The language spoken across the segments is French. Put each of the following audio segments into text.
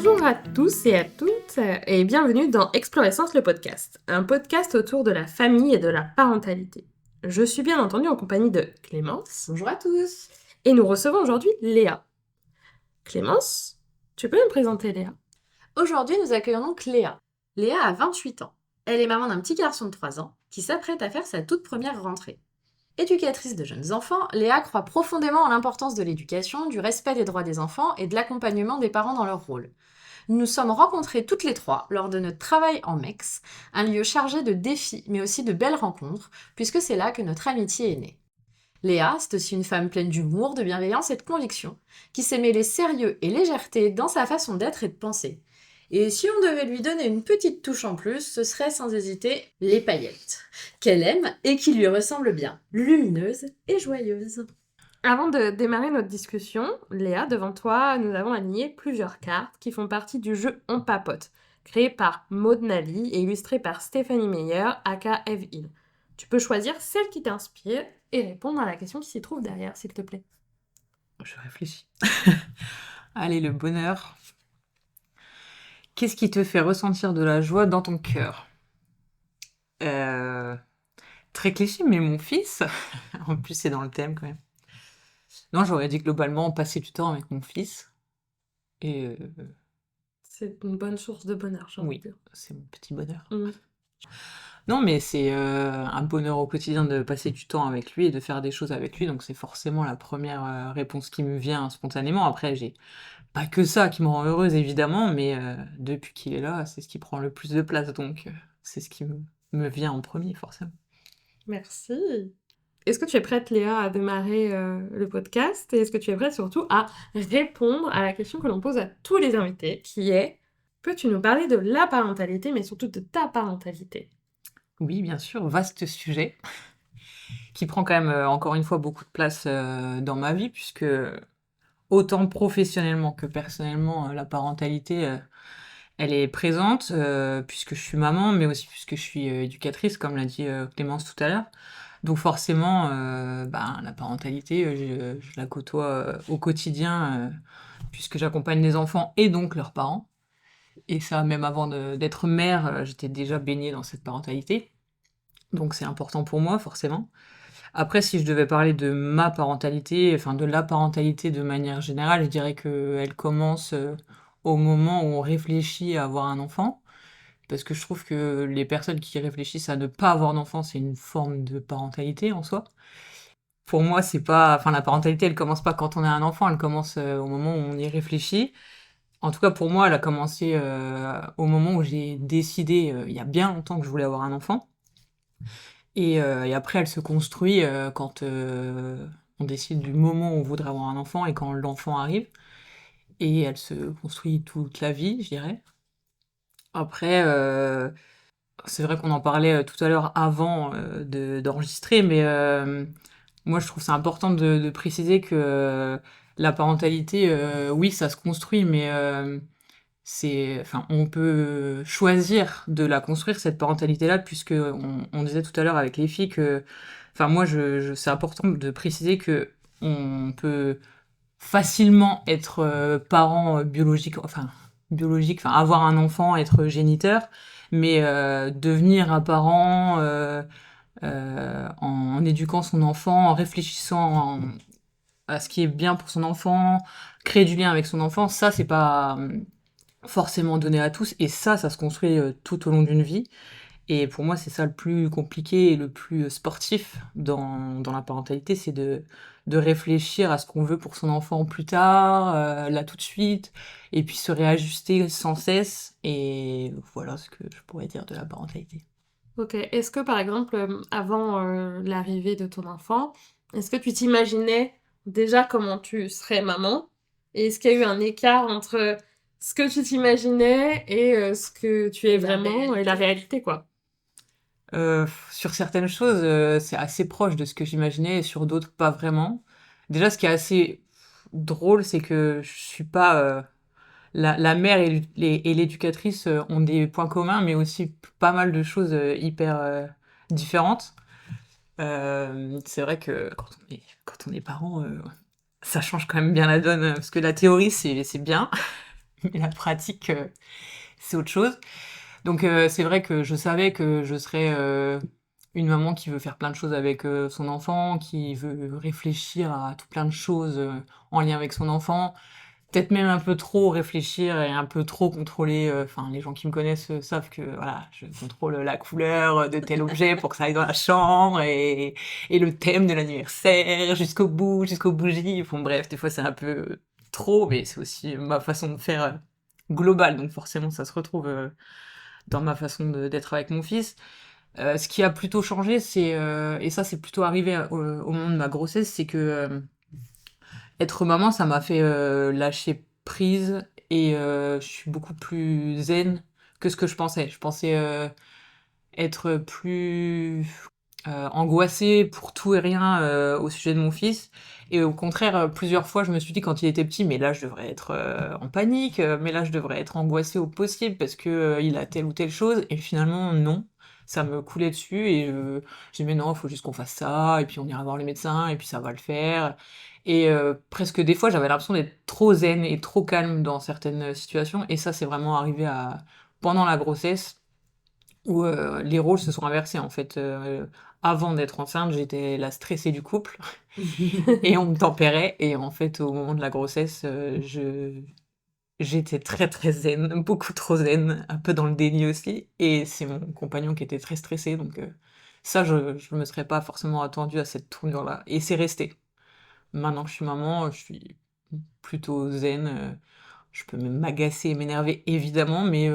Bonjour à tous et à toutes et bienvenue dans Explorescence le podcast, un podcast autour de la famille et de la parentalité. Je suis bien entendu en compagnie de Clémence. Bonjour à tous. Et nous recevons aujourd'hui Léa. Clémence, tu peux me présenter Léa? Aujourd'hui, nous accueillons donc Léa. Léa a 28 ans. Elle est maman d'un petit garçon de 3 ans qui s'apprête à faire sa toute première rentrée. Éducatrice de jeunes enfants, Léa croit profondément en l'importance de l'éducation, du respect des droits des enfants et de l'accompagnement des parents dans leur rôle. Nous nous sommes rencontrées toutes les trois lors de notre travail en MEX, un lieu chargé de défis mais aussi de belles rencontres, puisque c'est là que notre amitié est née. Léa, c'est aussi une femme pleine d'humour, de bienveillance et de conviction, qui sait mêler sérieux et légèreté dans sa façon d'être et de penser. Et si on devait lui donner une petite touche en plus, ce serait sans hésiter les paillettes, qu'elle aime et qui lui ressemblent bien, lumineuses et joyeuses. Avant de démarrer notre discussion, Léa, devant toi, nous avons aligné plusieurs cartes qui font partie du jeu On Papote, créé par Maud Nally et illustré par Stéphanie Meyer, aka Eve Hill. Tu peux choisir celle qui t'inspire et répondre à la question qui s'y trouve derrière, s'il te plaît. Je réfléchis. Allez, le bonheur. Qu'est-ce qui te fait ressentir de la joie dans ton cœur? Très cliché, mais mon fils. En plus, c'est dans le thème quand même. Non, j'aurais dit globalement passer du temps avec mon fils. Et C'est une bonne source de bonheur, j'ai envie de oui, dire. c'est mon petit bonheur. Mm. Non, mais c'est un bonheur au quotidien de passer du temps avec lui et de faire des choses avec lui. Donc c'est forcément la première réponse qui me vient spontanément. Après, j'ai pas que ça qui me rend heureuse, évidemment, mais depuis qu'il est là, c'est ce qui prend le plus de place. Donc c'est ce qui me vient en premier, forcément. Merci. Est-ce que tu es prête, Léa, à démarrer le podcast? Et est-ce que tu es prête surtout à répondre à la question que l'on pose à tous les invités, qui est: peux-tu nous parler de la parentalité, mais surtout de ta parentalité? Oui, bien sûr, vaste sujet, qui prend quand même, encore une fois, beaucoup de place dans ma vie, puisque autant professionnellement que personnellement, la parentalité, elle est présente, puisque je suis maman, mais aussi puisque je suis éducatrice, comme l'a dit Clémence tout à l'heure. Donc forcément, la parentalité, je la côtoie au quotidien, puisque j'accompagne les enfants et donc leurs parents. Et ça, même avant d'être mère, j'étais déjà baignée dans cette parentalité. Donc c'est important pour moi, forcément. Après, si je devais parler de ma parentalité, enfin de la parentalité de manière générale, je dirais qu'elle commence au moment où on réfléchit à avoir un enfant. Parce que je trouve que les personnes qui réfléchissent à ne pas avoir d'enfant, c'est une forme de parentalité en soi. Pour moi, c'est pas, enfin la parentalité, elle commence pas quand on a un enfant, elle commence au moment où on y réfléchit. En tout cas, pour moi, elle a commencé au moment où j'ai décidé, il y a bien longtemps que je voulais avoir un enfant. Et après, elle se construit quand on décide du moment où on voudrait avoir un enfant et quand l'enfant arrive. Et elle se construit toute la vie, je dirais. Après, c'est vrai qu'on en parlait tout à l'heure avant d'enregistrer, mais moi je trouve c'est important de préciser que la parentalité, oui, ça se construit, mais enfin, on peut choisir de la construire, cette parentalité-là, puisque on disait tout à l'heure avec les filles que, enfin, moi, c'est important de préciser que on peut facilement être parent biologique, enfin, avoir un enfant, être géniteur, mais devenir un parent en éduquant son enfant, en réfléchissant à ce qui est bien pour son enfant, créer du lien avec son enfant, ça, c'est pas forcément donné à tous, et ça se construit tout au long d'une vie. Et pour moi, c'est ça le plus compliqué et le plus sportif dans la parentalité, c'est de réfléchir à ce qu'on veut pour son enfant plus tard, là tout de suite, et puis se réajuster sans cesse. Et voilà ce que je pourrais dire de la parentalité. Ok, est-ce que par exemple, avant l'arrivée de ton enfant, est-ce que tu t'imaginais déjà comment tu serais maman? Et est-ce qu'il y a eu un écart entre ce que tu t'imaginais et ce que tu es vraiment et la réalité, quoi? Sur certaines choses, c'est assez proche de ce que j'imaginais, et sur d'autres, pas vraiment. Déjà, ce qui est assez drôle, c'est que je suis pas... la mère et l'éducatrice ont des points communs, mais aussi pas mal de choses hyper différentes. C'est vrai que quand on est parent, ça change quand même bien la donne, parce que la théorie, c'est bien, mais la pratique, c'est autre chose. Donc c'est vrai que je savais que je serais une maman qui veut faire plein de choses avec son enfant, qui veut réfléchir à tout plein de choses en lien avec son enfant, peut-être même un peu trop réfléchir et un peu trop contrôler. Enfin, les gens qui me connaissent savent que voilà, je contrôle la couleur de tel objet pour que ça aille dans la chambre et le thème de l'anniversaire jusqu'au bout, jusqu'aux bougies. Bon, bref, des fois c'est un peu trop, mais c'est aussi ma façon de faire globale, donc forcément ça se retrouve dans ma façon d'être avec mon fils. Ce qui a plutôt changé, c'est et ça c'est plutôt arrivé au moment de ma grossesse, c'est que être maman, ça m'a fait lâcher prise et je suis beaucoup plus zen que ce que je pensais. Je pensais être plus angoissée pour tout et rien au sujet de mon fils. Et au contraire, plusieurs fois, je me suis dit quand il était petit, mais là, je devrais être en panique, mais là, je devrais être angoissée au possible parce que il a telle ou telle chose. Et finalement, non. Ça me coulait dessus et j'ai dit, mais non, il faut juste qu'on fasse ça, et puis on ira voir le médecin, et puis ça va le faire. Et presque des fois, j'avais l'impression d'être trop zen et trop calme dans certaines situations. Et ça, c'est vraiment arrivé pendant la grossesse où les rôles se sont inversés en fait. Avant d'être enceinte, j'étais la stressée du couple et on me tempérait. Et en fait, au moment de la grossesse, j'étais très très zen, beaucoup trop zen, un peu dans le déni aussi. Et c'est mon compagnon qui était très stressé, donc ça, je me serais pas forcément attendue à cette tournure-là. Et c'est resté. Maintenant que je suis maman, je suis plutôt zen. Je peux même m'agacer et m'énerver, évidemment, mais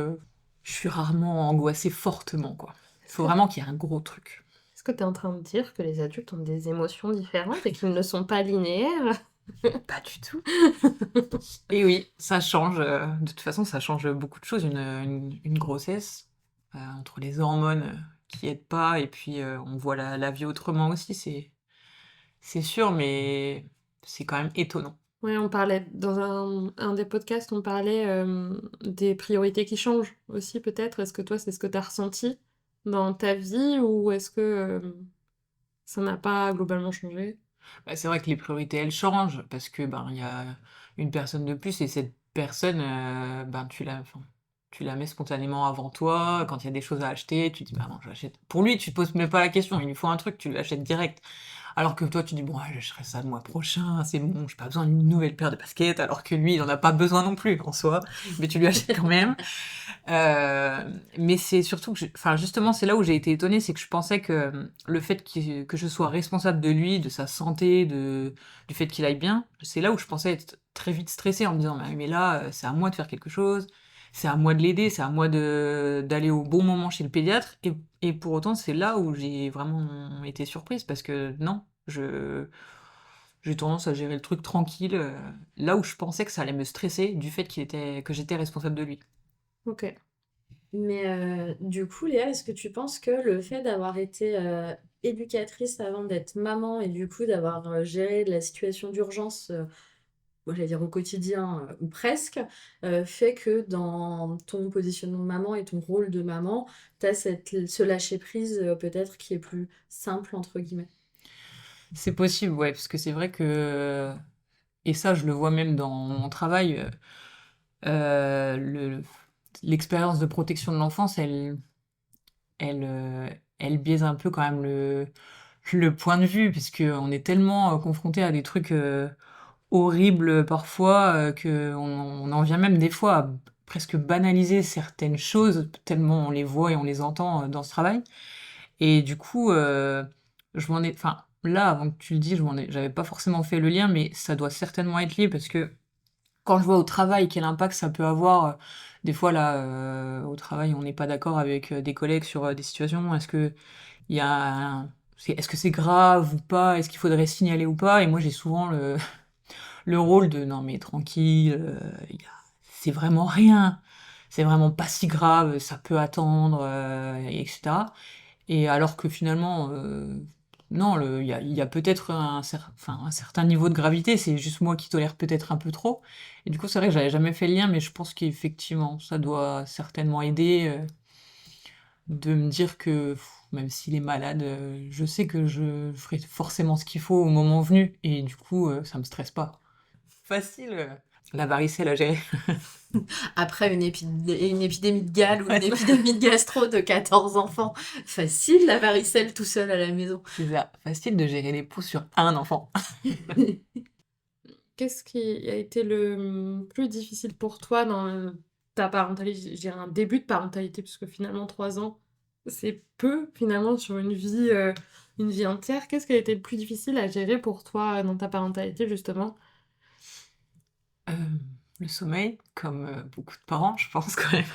je suis rarement angoissée fortement, quoi. Il Est-ce faut que vraiment qu'il y ait un gros truc. est-ce que tu es en train de dire que les adultes ont des émotions différentes et qu'ils ne sont pas linéaires? Pas du tout. Et oui, ça change. De toute façon, ça change beaucoup de choses, une grossesse, entre les hormones qui aident pas, et puis on voit la vie autrement aussi, c'est sûr, mais c'est quand même étonnant. Ouais, on parlait dans un des podcasts, on parlait des priorités qui changent aussi peut-être. Est-ce que toi, c'est ce que tu as ressenti dans ta vie ou est-ce que ça n'a pas globalement changé? Bah, c'est vrai que les priorités, elles changent parce que ben il y a une personne de plus et cette personne, ben tu la mets spontanément avant toi. Quand il y a des choses à acheter, tu dis bah non, j'achète. Pour lui, tu te poses même pas la question, il lui faut un truc, tu l'achètes direct. Alors que toi, tu dis bon, allez, je ferai ça le mois prochain, c'est bon, j'ai pas besoin d'une nouvelle paire de baskets. Alors que lui, il en a pas besoin non plus en soi, mais tu lui achètes quand même. Mais c'est surtout que, enfin, justement, c'est là où j'ai été étonnée, c'est que je pensais que le fait que je sois responsable de lui, de sa santé, du fait qu'il aille bien, c'est là où je pensais être très vite stressée en me disant, mais là, c'est à moi de faire quelque chose, c'est à moi de l'aider, c'est à moi d'aller au bon moment chez le pédiatre. Et pour autant, c'est là où j'ai vraiment été surprise parce que non, j'ai tendance à gérer le truc tranquille, là où je pensais que ça allait me stresser du fait que j'étais responsable de lui. Ok. Mais du coup, Léa, est-ce que tu penses que le fait d'avoir été éducatrice avant d'être maman et du coup d'avoir géré la situation d'urgence, moi j'allais dire au quotidien ou presque, fait que dans ton positionnement de maman et ton rôle de maman, tu as ce lâcher-prise peut-être qui est plus simple, entre guillemets? C'est possible, ouais, parce que c'est vrai que, et ça je le vois même dans mon travail, l'expérience de protection de l'enfance, elle biaise un peu quand même le point de vue, puisque on est tellement confronté à des trucs horribles parfois on en vient même des fois à presque banaliser certaines choses, tellement on les voit et on les entend dans ce travail. Et du coup, enfin, là, avant que tu le dises, j'avais pas forcément fait le lien, mais ça doit certainement être lié parce que quand je vois au travail quel impact ça peut avoir, des fois là, au travail, on n'est pas d'accord avec des collègues sur des situations. Il y a est-ce que c'est grave ou pas? Est-ce qu'il faudrait signaler ou pas? Et moi, j'ai souvent le rôle de non, mais tranquille, c'est vraiment rien. C'est vraiment pas si grave, ça peut attendre, etc. Et alors que finalement, non, il y a peut-être enfin, un certain niveau de gravité, c'est juste moi qui tolère peut-être un peu trop. Et du coup, c'est vrai que j'avais jamais fait le lien, mais je pense qu'effectivement, ça doit certainement aider de me dire que même s'il est malade, je sais que je ferai forcément ce qu'il faut au moment venu, et du coup, ça me stresse pas. Facile. la varicelle à gérer. Après une épidémie de gale ou une épidémie de gastro de 14 enfants, facile la varicelle tout seul à la maison. C'est ça, facile de gérer les poux sur un enfant. Qu'est-ce qui a été le plus difficile pour toi dans ta parentalité? Je dirais un début de parentalité, puisque finalement 3 ans, c'est peu finalement sur une vie entière. Qu'est-ce qui a été le plus difficile à gérer pour toi dans ta parentalité, justement? Euh, le sommeil, comme beaucoup de parents, je pense quand même.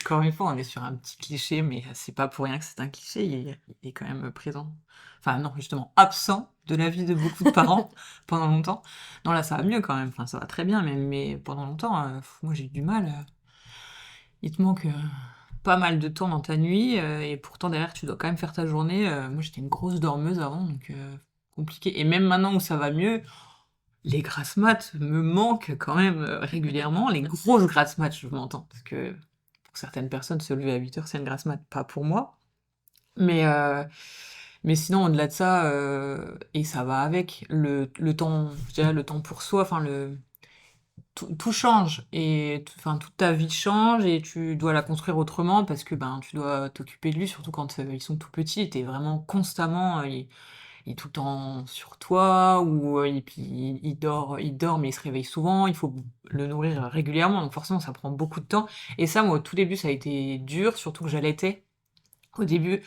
Encore une fois, on est sur un petit cliché, mais c'est pas pour rien que c'est un cliché, il est quand même présent. Enfin non, justement, absent de la vie de beaucoup de parents pendant longtemps. Non, là, ça va mieux quand même, enfin, ça va très bien, mais pendant longtemps, moi j'ai eu du mal. Il te manque pas mal de temps dans ta nuit, et pourtant derrière, tu dois quand même faire ta journée. Moi, j'étais une grosse dormeuse avant, donc compliqué. Et même maintenant où ça va mieux, les grasses mat me manquent quand même régulièrement. Les grosses grasses mat, je m'entends, parce que pour certaines personnes, se lever à 8 heures, c'est une grasse mat, pas pour moi. Mais, euh, mais sinon, au-delà de ça, et ça va avec, le temps, je dirais, le temps pour soi, enfin, tout change, et enfin, toute ta vie change, et tu dois la construire autrement, parce que ben, tu dois t'occuper de lui, surtout quand ils sont tout petits, t'es vraiment constamment, il est tout le temps sur toi, ou et puis il dort, mais il se réveille souvent, il faut le nourrir régulièrement, donc forcément ça prend beaucoup de temps. Et ça, moi, au tout début, ça a été dur, surtout que j'allaitais au début,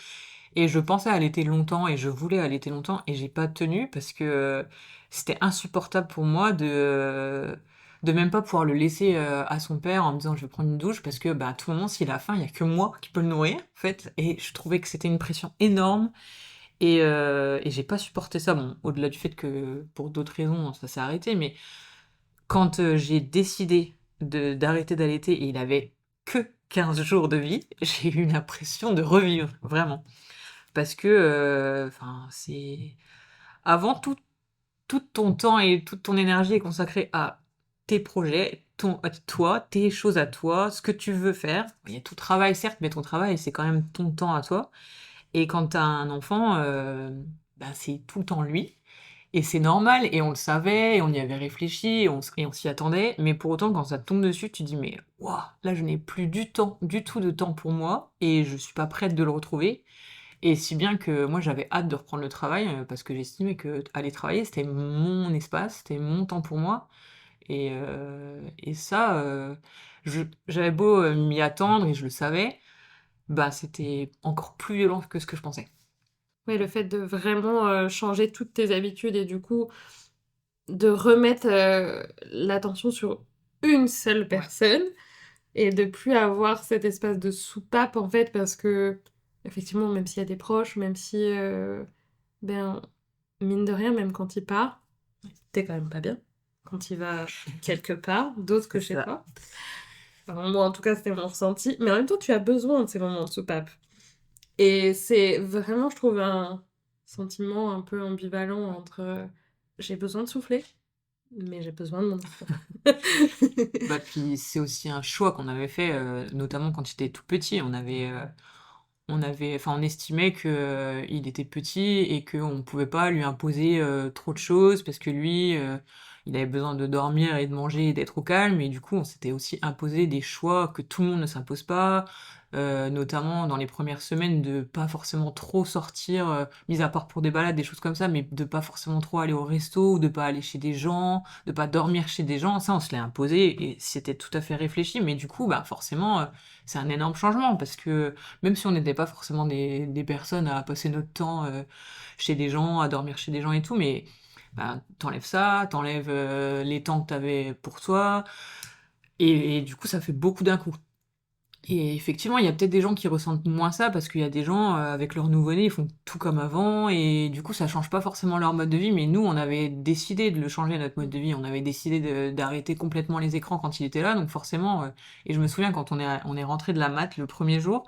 et je pensais allaiter longtemps, et je voulais allaiter longtemps, et j'ai pas tenu, parce que c'était insupportable pour moi de même pas pouvoir le laisser à son père en me disant je vais prendre une douche, parce que bah, à tout moment, s'il a faim, il y a que moi qui peux le nourrir, en fait, et je trouvais que c'était une pression énorme. Et j'ai pas supporté ça, bon, au-delà du fait que pour d'autres raisons ça s'est arrêté, mais quand j'ai décidé d'arrêter d'allaiter et il avait que 15 jours de vie, j'ai eu l'impression de revivre, vraiment. Parce que, enfin, c'est. Avant tout ton temps et toute ton énergie est consacrée à tes projets, à toi, tes choses à toi, ce que tu veux faire. Il y a tout travail, certes, mais ton travail, c'est quand même ton temps à toi. Et quand t'as un enfant, bah, c'est tout le temps lui. Et c'est normal, et on le savait, et on y avait réfléchi, et on s'y attendait. Mais pour autant, quand ça te tombe dessus, tu te dis, mais waouh, là, je n'ai plus du tout de temps pour moi, et je suis pas prête de le retrouver. Et si bien que moi, j'avais hâte de reprendre le travail, parce que j'estimais que aller travailler, c'était mon espace, c'était mon temps pour moi. Et ça, j'avais beau m'y attendre, et je le savais, bah, c'était encore plus violent que ce que je pensais. Oui, le fait de vraiment changer toutes tes habitudes et du coup de remettre l'attention sur une seule Ouais. personne et de plus avoir cet espace de soupape en fait parce que effectivement même s'il y a des proches, même si ben mine de rien même quand il part, t'es quand même pas bien quand il va quelque part, d'autre que C'est chez ça. toi. Enfin, moi en tout cas c'était mon ressenti, mais en même temps tu as besoin de ces moments de soupape. Et c'est vraiment je trouve un sentiment un peu ambivalent entre j'ai besoin de souffler, mais j'ai besoin de mon enfant. Bah, puis c'est aussi un choix qu'on avait fait, notamment quand il était tout petit. Enfin, on estimait que il était petit et qu'on pouvait pas lui imposer trop de choses parce que lui, il avait besoin de dormir et de manger et d'être au calme. Et du coup, on s'était aussi imposé des choix que tout le monde ne s'impose pas, notamment dans les premières semaines de pas forcément trop sortir, mis à part pour des balades, des choses comme ça, mais de pas forcément trop aller au resto ou de pas aller chez des gens, de pas dormir chez des gens. Ça, on se l'est imposé et c'était tout à fait réfléchi. Mais du coup, bah forcément, c'est un énorme changement parce que même si on n'était pas forcément des personnes à passer notre temps chez des gens, à dormir chez des gens et tout, mais bah, t'enlèves ça, t'enlèves les temps que t'avais pour toi, et du coup ça fait beaucoup d'un coup. Et effectivement, il y a peut-être des gens qui ressentent moins ça parce qu'il y a des gens avec leur nouveau-né, ils font tout comme avant et du coup ça change pas forcément leur mode de vie. Mais nous, on avait décidé de le changer notre mode de vie. On avait décidé d'arrêter complètement les écrans quand il était là, donc forcément. Et je me souviens quand on est rentré de la mat le premier jour,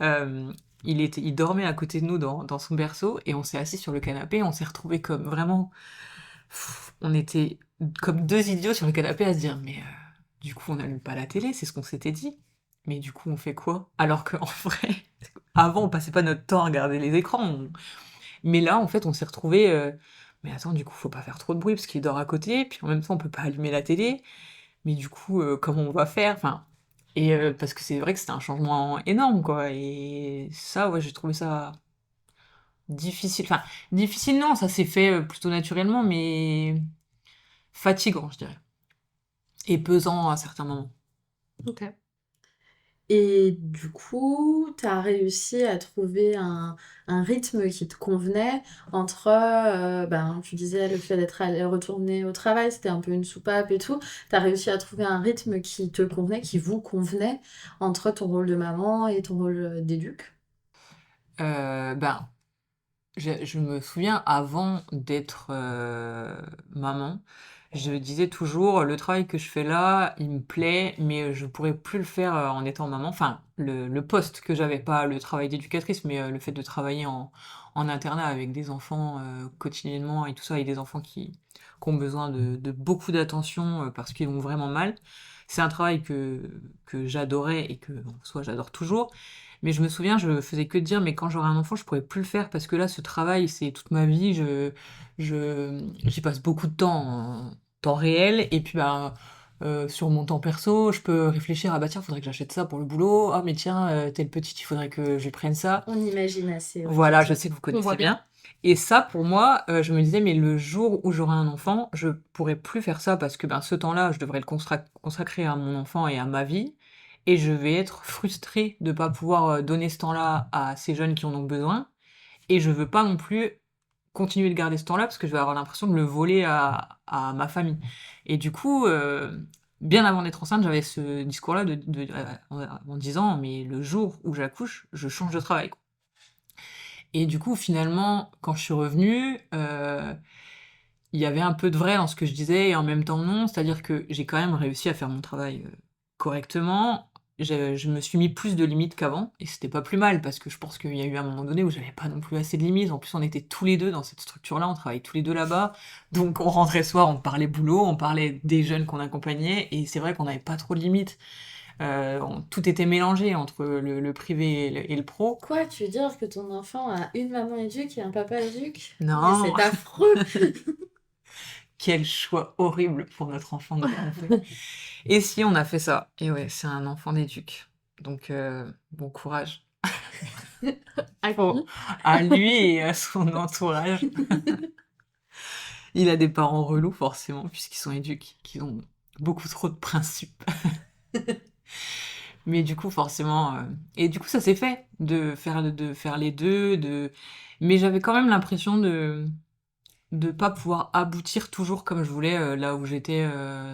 euh, il dormait à côté de nous dans son berceau et on s'est assis sur le canapé. On s'est retrouvés comme vraiment, on était comme deux idiots sur le canapé à se dire mais du coup on n'allume pas la télé, c'est ce qu'on s'était dit. Mais du coup on fait quoi? Alors qu'en vrai, avant on passait pas notre temps à regarder les écrans. Mais là en fait on s'est retrouvés mais attends, du coup, faut pas faire trop de bruit parce qu'il dort à côté, puis en même temps, on peut pas allumer la télé, mais du coup, comment on va faire? Enfin, et parce que c'est vrai que c'était un changement énorme, quoi. Et ça, ouais, j'ai trouvé ça difficile. Enfin, difficile, non, ça s'est fait plutôt naturellement, mais fatigant, je dirais. Et pesant à certains moments. Ok. Et du coup, tu as réussi à trouver un rythme qui te convenait entre, ben, tu disais le fait d'être allé retourner au travail, c'était un peu une soupape et tout. Tu as réussi à trouver un rythme qui te convenait, qui vous convenait, entre ton rôle de maman et ton rôle d'éduc. Ben, je me souviens avant d'être maman, je disais toujours le travail que je fais là, il me plaît, mais je pourrais plus le faire en étant maman. Enfin, le poste que j'avais, pas le travail d'éducatrice, mais le fait de travailler en internat avec des enfants quotidiennement et tout ça, et des enfants qui ont besoin de beaucoup d'attention parce qu'ils vont vraiment mal. C'est un travail que j'adorais et que, en soi, j'adore toujours. Mais je me souviens, je faisais que dire, mais quand j'aurai un enfant, je pourrais plus le faire parce que là, ce travail, c'est toute ma vie. J'y passe beaucoup de temps en temps réel. Et puis, bah, sur mon temps perso, je peux réfléchir, ah bah tiens, faudrait que j'achète ça pour le boulot. Ah, mais tiens, telle petite, il faudrait que je prenne ça. On imagine assez, ouais, Voilà, je effectivement. sais que vous On voit connaissez bien. bien. Et ça, pour moi, je me disais, mais le jour où j'aurai un enfant, je pourrai plus faire ça parce que ben, ce temps-là, je devrais le consacrer à mon enfant et à ma vie. Et je vais être frustrée de pas pouvoir donner ce temps-là à ces jeunes qui en ont besoin. Et je veux pas non plus continuer de garder ce temps-là parce que je vais avoir l'impression de le voler à ma famille. Et du coup, bien avant d'être enceinte, j'avais ce discours-là en disant, mais le jour où j'accouche, je change de travail. Et du coup, finalement, quand je suis revenue, il y avait un peu de vrai dans ce que je disais et en même temps non. C'est-à-dire que j'ai quand même réussi à faire mon travail correctement. Je me suis mis plus de limites qu'avant et c'était pas plus mal parce que je pense qu'il y a eu un moment donné où j'avais pas non plus assez de limites. En plus, on était tous les deux dans cette structure-là, on travaillait tous les deux là-bas. Donc, on rentrait le soir, on parlait boulot, on parlait des jeunes qu'on accompagnait et c'est vrai qu'on n'avait pas trop de limites. Tout était mélangé entre le privé et le pro. Quoi, tu veux dire que ton enfant a une maman éduque et un papa éduque? Mais Non, c'est affreux! quel choix horrible pour notre enfant de l'avoir fait. Et si on a fait ça, et ouais, c'est un enfant d'éduc. Donc bon courage À pour- qui? à lui et à son entourage. Il a des parents relous forcément puisqu'ils sont éduques, qui ont beaucoup trop de principes. Mais du coup forcément, et du coup ça s'est fait de faire les deux, mais j'avais quand même l'impression de pas pouvoir aboutir toujours comme je voulais là où j'étais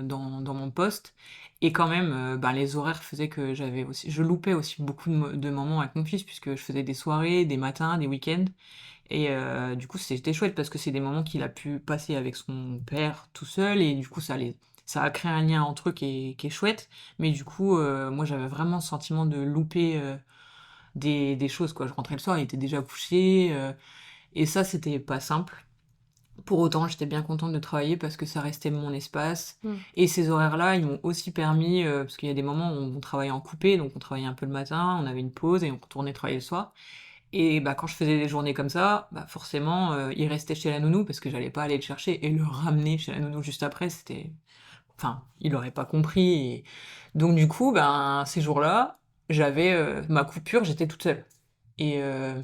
dans mon poste. Et quand même, ben, les horaires faisaient que je loupais aussi beaucoup de moments avec mon fils puisque je faisais des soirées, des matins, des week-ends. Et du coup, c'était chouette parce que c'est des moments qu'il a pu passer avec son père tout seul et du coup, ça a créé un lien entre eux qui est chouette. Mais du coup, moi, j'avais vraiment le sentiment de louper des choses, quoi. Je rentrais le soir, il était déjà couché. Et ça, c'était pas simple. Pour autant, j'étais bien contente de travailler parce que ça restait mon espace. Mm. Et ces horaires-là, ils m'ont aussi permis, parce qu'il y a des moments où on travaillait en coupé, donc on travaillait un peu le matin, on avait une pause et on retournait travailler le soir. Et bah, quand je faisais des journées comme ça, bah, forcément, il restait chez la nounou parce que j'allais pas aller le chercher et le ramener chez la nounou juste après, c'était... Enfin, il aurait pas compris. Donc du coup, ben, ces jours-là, j'avais ma coupure, j'étais toute seule. Et, euh,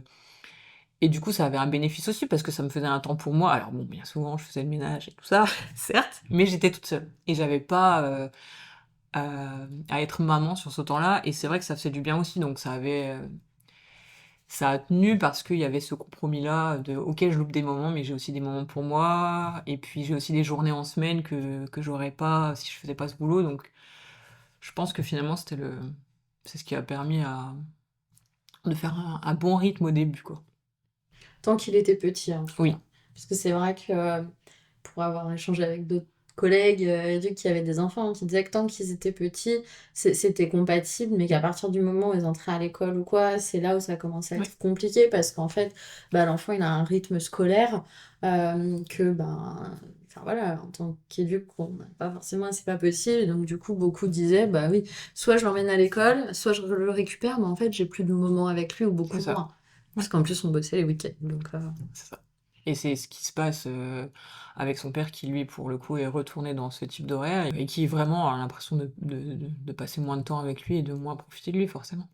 et du coup, ça avait un bénéfice aussi parce que ça me faisait un temps pour moi. Alors bon, bien souvent, je faisais le ménage et tout ça, certes, mais j'étais toute seule. Et j'avais pas à être maman sur ce temps-là. Et c'est vrai que ça faisait du bien aussi. Donc ça a tenu parce qu'il y avait ce compromis-là de OK, je loupe des moments, mais j'ai aussi des moments pour moi. Et puis j'ai aussi des journées en semaine que j'aurais pas si je faisais pas ce boulot. Donc je pense que finalement, c'est ce qui a permis de faire un bon rythme au début, quoi. Tant qu'il était petit, en tout Oui, cas. Parce que c'est vrai que pour avoir échangé avec d'autres collègues éduques qui avaient des enfants, qui disaient que tant qu'ils étaient petits, c'était compatible, mais qu'à partir du moment où ils entraient à l'école ou quoi, c'est là où ça commençait à oui, être compliqué parce qu'en fait, bah, l'enfant il a un rythme scolaire que, ben, enfin voilà, en tant qu'éduc, on n'a pas forcément, c'est pas possible. Donc du coup, beaucoup disaient, bah oui, soit je l'emmène à l'école, soit je le récupère, mais en fait, j'ai plus de moments avec lui ou beaucoup c'est ça. moins. Parce qu'en plus, on bossait les week-ends. Donc, C'est ça. Et c'est ce qui se passe avec son père qui, lui, pour le coup, est retourné dans ce type d'horaire et qui vraiment a l'impression de passer moins de temps avec lui et de moins profiter de lui, forcément.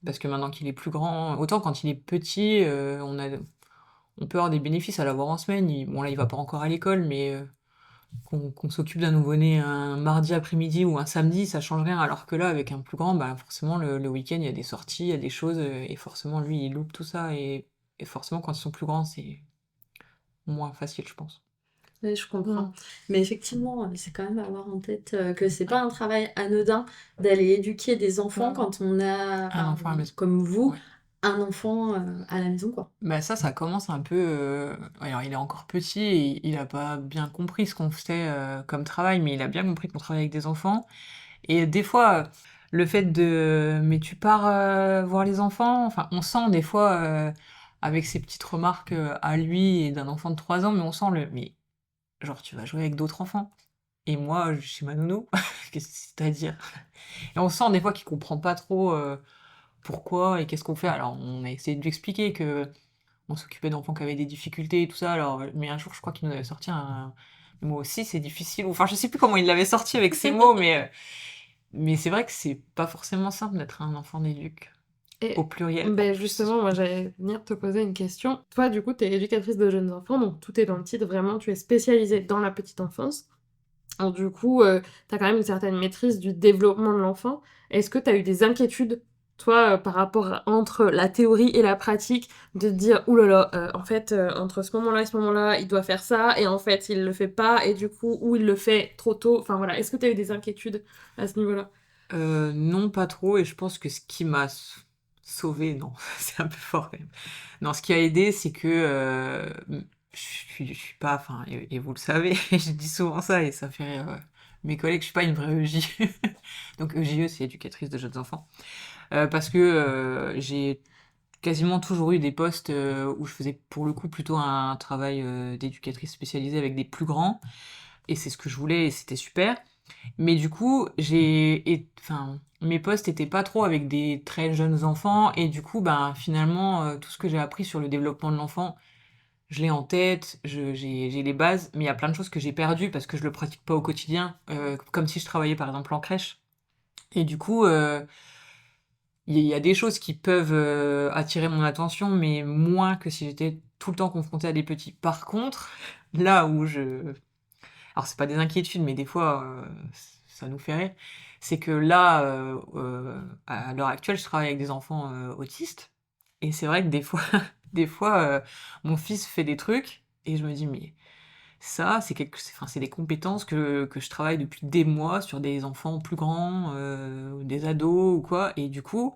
Parce que maintenant qu'il est plus grand, autant quand il est petit, on peut avoir des bénéfices à l'avoir en semaine. Bon, là, il va pas encore à l'école, mais qu'on s'occupe d'un nouveau-né un mardi après-midi ou un samedi, ça change rien. Alors que là, avec un plus grand, bah, forcément, le week-end, il y a des sorties, il y a des choses, et forcément, lui, il loupe tout ça. Et forcément, quand ils sont plus grands, c'est moins facile, je pense. Oui, je comprends. Mm. Mais effectivement, c'est quand même à avoir en tête que c'est pas un travail anodin d'aller éduquer des enfants Mm. quand on a, Un enfant à la maison. comme vous, Ouais. un enfant à la maison, quoi. Bah ça commence un peu. Alors, il est encore petit et il a pas bien compris ce qu'on faisait comme travail, mais il a bien compris qu'on travaillait avec des enfants. Et des fois, le fait de mais tu pars voir les enfants, enfin, on sent des fois, avec ces petites remarques à lui et d'un enfant de 3 ans, mais on sent mais genre, tu vas jouer avec d'autres enfants. Et moi, je suis chez ma nounou, qu'est-ce que c'est à dire? Et on sent des fois qu'il comprend pas trop pourquoi et qu'est-ce qu'on fait. Alors, on a essayé de lui expliquer que on s'occupait d'enfants qui avaient des difficultés et tout ça. Alors, mais un jour, je crois qu'il nous avait sorti un mot aussi, c'est difficile. Enfin, je sais plus comment il l'avait sorti avec ces mots, mais c'est vrai que c'est pas forcément simple d'être un enfant d'éduc, Et au pluriel. ben justement, moi j'allais venir te poser une question. Toi, du coup, tu es éducatrice de jeunes enfants, donc tout est dans le titre, vraiment, tu es spécialisée dans la petite enfance. Donc, du coup, tu as quand même une certaine maîtrise du développement de l'enfant. Est-ce que tu as eu des inquiétudes, toi, par rapport entre la théorie et la pratique, de te dire, ouh là là, en fait, entre ce moment-là et ce moment-là, il doit faire ça, et en fait, il le fait pas, et du coup, ou il le fait trop tôt. Enfin voilà, est-ce que tu as eu des inquiétudes à ce niveau-là? Non, pas trop, et je pense que ce qui m'a sauvé, non, c'est un peu fort quand même. Non, ce qui a aidé, c'est que je suis pas, enfin, et vous le savez, je dis souvent ça et ça fait rire mes collègues, je suis pas une vraie EJ. Donc EJE, c'est éducatrice de jeunes enfants. Parce que j'ai quasiment toujours eu des postes où je faisais pour le coup plutôt un travail d'éducatrice spécialisée avec des plus grands, et c'est ce que je voulais et c'était super. Mais du coup, enfin, mes postes étaient pas trop avec des très jeunes enfants, et du coup, ben, finalement, tout ce que j'ai appris sur le développement de l'enfant, je l'ai en tête, j'ai les bases, mais il y a plein de choses que j'ai perdues parce que je le pratique pas au quotidien, comme si je travaillais par exemple en crèche. Et du coup, il y a des choses qui peuvent attirer mon attention, mais moins que si j'étais tout le temps confrontée à des petits. Par contre, là où alors c'est pas des inquiétudes, mais des fois ça nous fait rire, c'est que là, à l'heure actuelle, je travaille avec des enfants autistes, et c'est vrai que des fois, des fois, mon fils fait des trucs, et je me dis, mais ça, enfin, c'est des compétences que je travaille depuis des mois sur des enfants plus grands, des ados ou quoi, et du coup,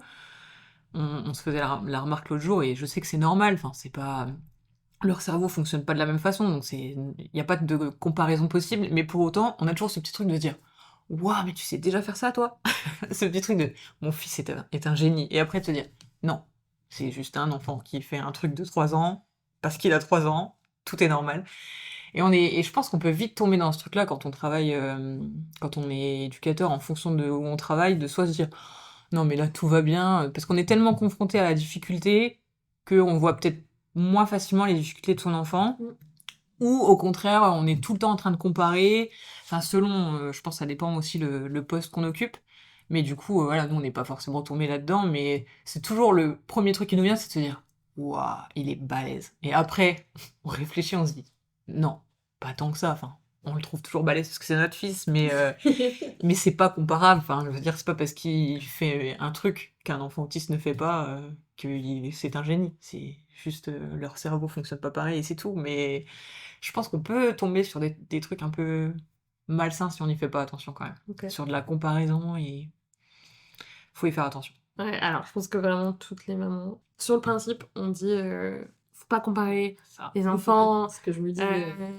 on se faisait la remarque l'autre jour, et je sais que c'est normal, enfin, c'est pas leur cerveau fonctionne pas de la même façon, donc il n'y a pas de comparaison possible, mais pour autant, on a toujours ce petit truc de se dire waouh, mais tu sais déjà faire ça, toi? Ce petit truc de mon fils est un génie. Et après, de se dire non, c'est juste un enfant qui fait un truc de 3 ans, parce qu'il a 3 ans, tout est normal. Et je pense qu'on peut vite tomber dans ce truc-là quand on travaille, quand on est éducateur en fonction de où on travaille, de soit se dire non, mais là tout va bien, parce qu'on est tellement confronté à la difficulté qu'on voit peut-être moins facilement les difficultés de son enfant, Mm. ou au contraire, on est tout le temps en train de comparer. Enfin, selon, je pense que ça dépend aussi le poste qu'on occupe. Mais du coup, voilà, nous on n'est pas forcément tombé là-dedans, mais c'est toujours le premier truc qui nous vient, c'est de se dire waouh, il est balèze. Et après, on réfléchit, on se dit non, pas tant que ça. Enfin, on le trouve toujours balèze parce que c'est notre fils, mais c'est pas comparable. Enfin, je veux dire, c'est pas parce qu'il fait un truc qu'un enfant autiste ne fait pas que c'est un génie. C'est juste leur cerveau fonctionne pas pareil et c'est tout. Mais je pense qu'on peut tomber sur des trucs un peu malsains si on n'y fait pas attention quand même. Ok. Sur de la comparaison, et faut y faire attention. Ouais, alors je pense que vraiment toutes les mamans, sur le principe, on dit faut pas comparer Ça. les enfants. Ce que je me dis.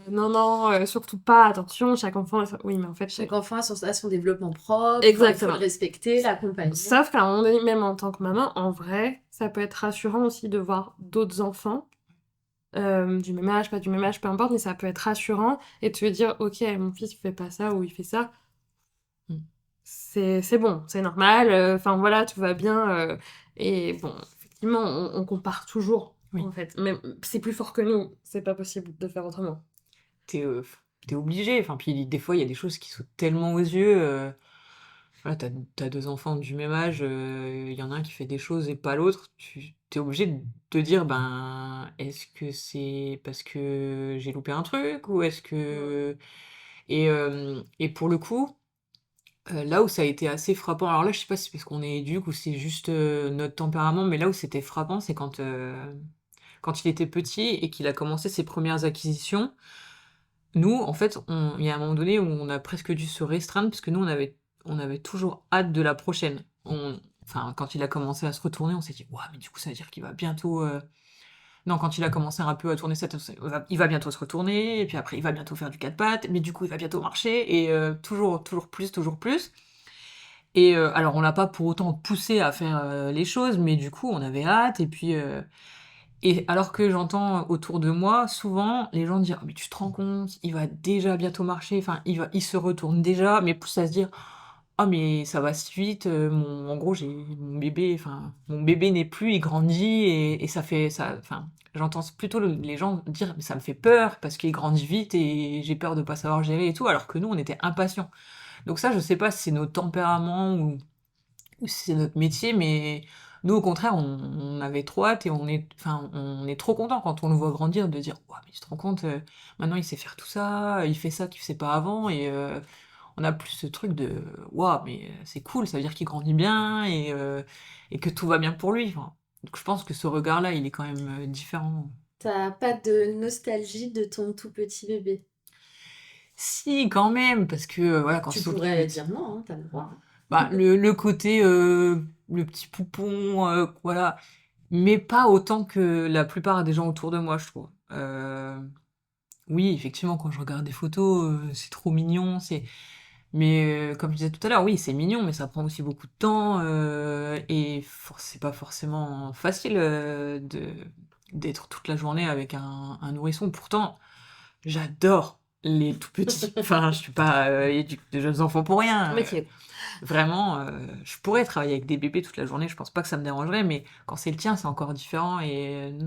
Non, non, surtout pas, attention, chaque enfant. Oui, mais en fait, Chaque enfant a son développement propre, Exactement. il faut le respecter, l'accompagner. Sauf qu'à un moment donné, même en tant que maman, en vrai, ça peut être rassurant aussi de voir d'autres enfants, du même âge, pas du même âge, peu importe, mais ça peut être rassurant et de te dire, ok, mon fils il fait pas ça ou il fait ça, Mm. c'est bon, c'est normal, enfin voilà, tout va bien. Et bon, effectivement, on compare toujours Oui. en fait. Mais c'est plus fort que nous, c'est pas possible de faire autrement. T'es obligé. Enfin, puis des fois, il y a des choses qui sautent tellement aux yeux. Voilà, t'as deux enfants du même âge, il y en a un qui fait des choses et pas l'autre. Tu es obligé de te dire, ben, est-ce que c'est parce que j'ai loupé un truc ou est-ce que... Et pour le coup, là où ça a été assez frappant, alors là, je sais pas si c'est parce qu'on est éduque ou c'est juste notre tempérament, mais là où c'était frappant, c'est quand il était petit et qu'il a commencé ses premières acquisitions. Nous, en fait, il y a un moment donné où on a presque dû se restreindre parce que nous, on avait toujours hâte de la prochaine. Enfin, quand il a commencé à se retourner, on s'est dit, ouais, mais du coup, ça veut dire qu'il va bientôt. Non, quand il a commencé un peu à tourner cette, il va bientôt se retourner, et puis après, il va bientôt faire du quatre pattes, mais du coup, il va bientôt marcher, et toujours, toujours plus, toujours plus. Et alors, on l'a pas pour autant poussé à faire les choses, mais du coup, on avait hâte, et puis. Et alors que j'entends autour de moi, souvent, les gens dire: «Ah mais tu te rends compte, il va déjà bientôt marcher, enfin il se retourne déjà», mais plus à se dire: «Ah mais ça va si vite, en gros j'ai mon bébé n'est plus, il grandit et ça fait ça», enfin, j'entends plutôt les gens dire: «Mais ça me fait peur parce qu'il grandit vite et j'ai peur de pas savoir gérer et tout», alors que nous on était impatients. Donc ça, je sais pas si c'est notre tempérament ou si c'est notre métier, mais nous, au contraire, on avait trop hâte et on est trop content quand on le voit grandir, de dire, ouais, mais tu te rends compte, maintenant il sait faire tout ça, il fait ça qu'il faisait pas avant, et on a plus ce truc de, waouh, mais c'est cool, ça veut dire qu'il grandit bien et que tout va bien pour lui. Enfin, donc je pense que ce regard-là, il est quand même différent. T'as pas de nostalgie de ton tout petit bébé? Si, quand même, parce que voilà, quand Tu ils sont tout pourrais petits. dire non, hein, t'as le droit. Bah, le côté, le petit poupon, voilà, mais pas autant que la plupart des gens autour de moi, je trouve. Oui, effectivement, quand je regarde des photos, c'est trop mignon, mais comme je disais tout à l'heure, oui, c'est mignon, mais ça prend aussi beaucoup de temps, et c'est pas forcément facile, d'être toute la journée avec un nourrisson. Pourtant, j'adore les tout petits. Enfin, je suis pas, éduque de jeunes enfants pour rien, Métier. vraiment, je pourrais travailler avec des bébés toute la journée, je pense pas que ça me dérangerait, mais quand c'est le tien, c'est encore différent et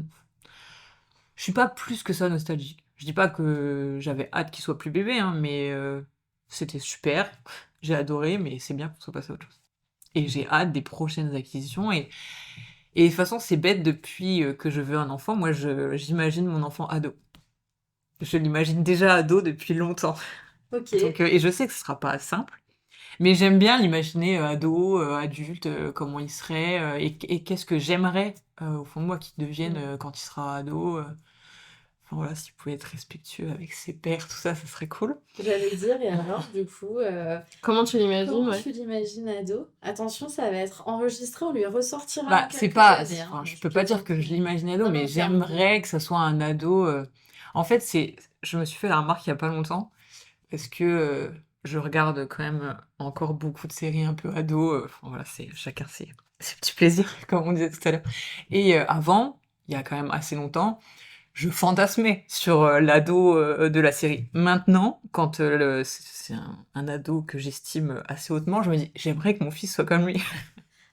je suis pas plus que ça nostalgique. Je dis pas que j'avais hâte qu'il soit plus bébé, hein, mais c'était super, j'ai adoré, mais c'est bien qu'on soit passé à autre chose. Et j'ai hâte des prochaines acquisitions et de toute façon, c'est bête depuis que je veux un enfant, moi j'imagine mon enfant ado. Je l'imagine déjà ado depuis longtemps. Ok. Donc, et je sais que ce sera pas simple. Mais j'aime bien l'imaginer ado, adulte, comment il serait, et qu'est-ce que j'aimerais, au fond de moi, qu'il devienne quand il sera ado. Enfin voilà, s'il pouvait être respectueux avec ses pairs, tout ça, ça serait cool. J'allais dire, et alors, du coup, Comment tu l'imagines, comment ouais? tu l'imagines ado? Attention, ça va être enregistré, on lui ressortira Bah, dans c'est quelques pas, années, hein, enfin, je je peux pas dire plaisante. que je l'imagine ado, Non, mais non, clairement. j'aimerais que ça soit un ado. En fait, je me suis fait la remarque il y a pas longtemps, parce que je regarde quand même encore beaucoup de séries un peu ados. Enfin, voilà, c'est chacun ses petits plaisirs, comme on disait tout à l'heure. Et avant, il y a quand même assez longtemps, je fantasmais sur l'ado de la série. Maintenant, quand c'est un ado que j'estime assez hautement, je me dis, j'aimerais que mon fils soit comme lui.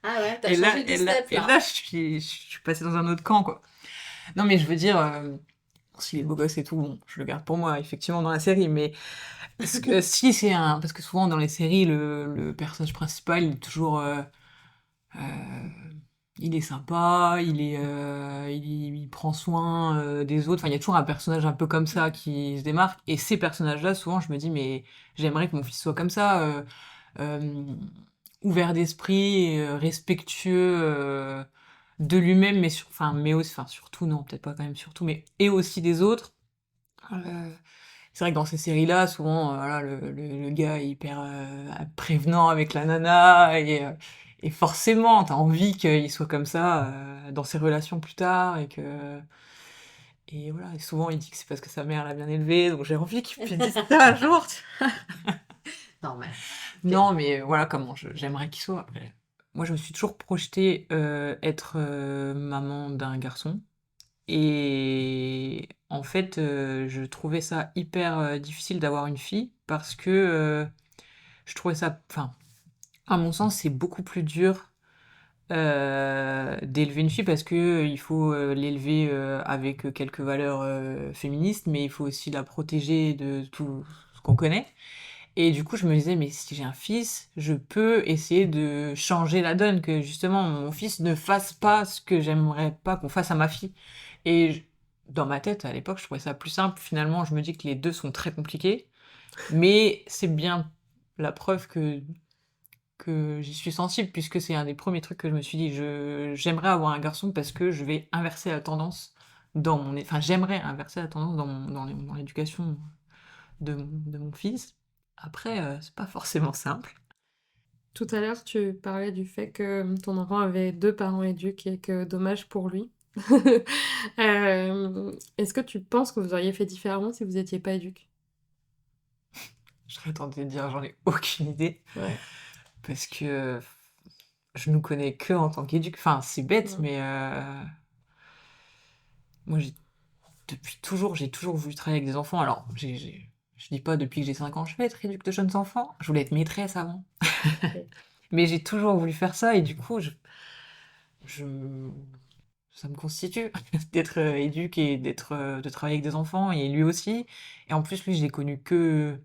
Ah ouais, t'as Et là, changé de et là, step et là. là, je suis passée dans un autre camp, quoi. Non, mais je veux dire, s'il est beau gosse et tout, bon, je le garde pour moi, effectivement, dans la série, mais si c'est parce que souvent dans les séries, le personnage principal, il est toujours, euh, il est sympa, il prend soin des autres. Enfin, il y a toujours un personnage un peu comme ça qui se démarque. Et ces personnages-là, souvent, je me dis, mais j'aimerais que mon fils soit comme ça, euh, ouvert d'esprit, respectueux de lui-même, mais aussi, enfin, surtout, non, peut-être pas quand même surtout, mais et aussi des autres. Euh, c'est vrai que dans ces séries-là, souvent, voilà, le gars est hyper prévenant avec la nana, et forcément, t'as envie qu'il soit comme ça dans ses relations plus tard, et voilà, et souvent il dit que c'est parce que sa mère l'a bien élevé, donc j'ai envie qu'il puisse dire ça un jour. Normal. Non, mais voilà comment j'aimerais qu'il soit. Après, moi, je me suis toujours projetée être maman d'un garçon. Et en fait, je trouvais ça hyper difficile d'avoir une fille parce que je trouvais ça, enfin, à mon sens, c'est beaucoup plus dur d'élever une fille parce que il faut l'élever avec quelques valeurs féministes, mais il faut aussi la protéger de tout ce qu'on connaît. Et du coup, je me disais, mais si j'ai un fils, je peux essayer de changer la donne, que justement mon fils ne fasse pas ce que j'aimerais pas qu'on fasse à ma fille. Et dans ma tête, à l'époque, je trouvais ça plus simple. Finalement, je me dis que les deux sont très compliqués, mais c'est bien la preuve que j'y suis sensible, puisque c'est un des premiers trucs que je me suis dit, j'aimerais avoir un garçon parce que je vais inverser la tendance enfin, j'aimerais inverser la tendance dans l'éducation de mon fils. Après, c'est pas forcément simple. Tout à l'heure, tu parlais du fait que ton enfant avait deux parents éduques et que dommage pour lui. Est-ce que tu penses que vous auriez fait différemment si vous n'étiez pas éduque? Je serais tentée de dire, j'en ai aucune idée, Ouais. parce que je nous connais que en tant qu'éduc. Enfin, c'est bête, Ouais. mais moi, depuis toujours, j'ai toujours voulu travailler avec des enfants. Alors, je dis pas depuis que j'ai 5 ans, je vais être éduc de jeunes enfants. Je voulais être maîtresse avant. Ok. Mais j'ai toujours voulu faire ça, et du coup, je, ça me constitue d'être éduc et de travailler avec des enfants, et lui aussi. Et en plus, lui, je l'ai connu que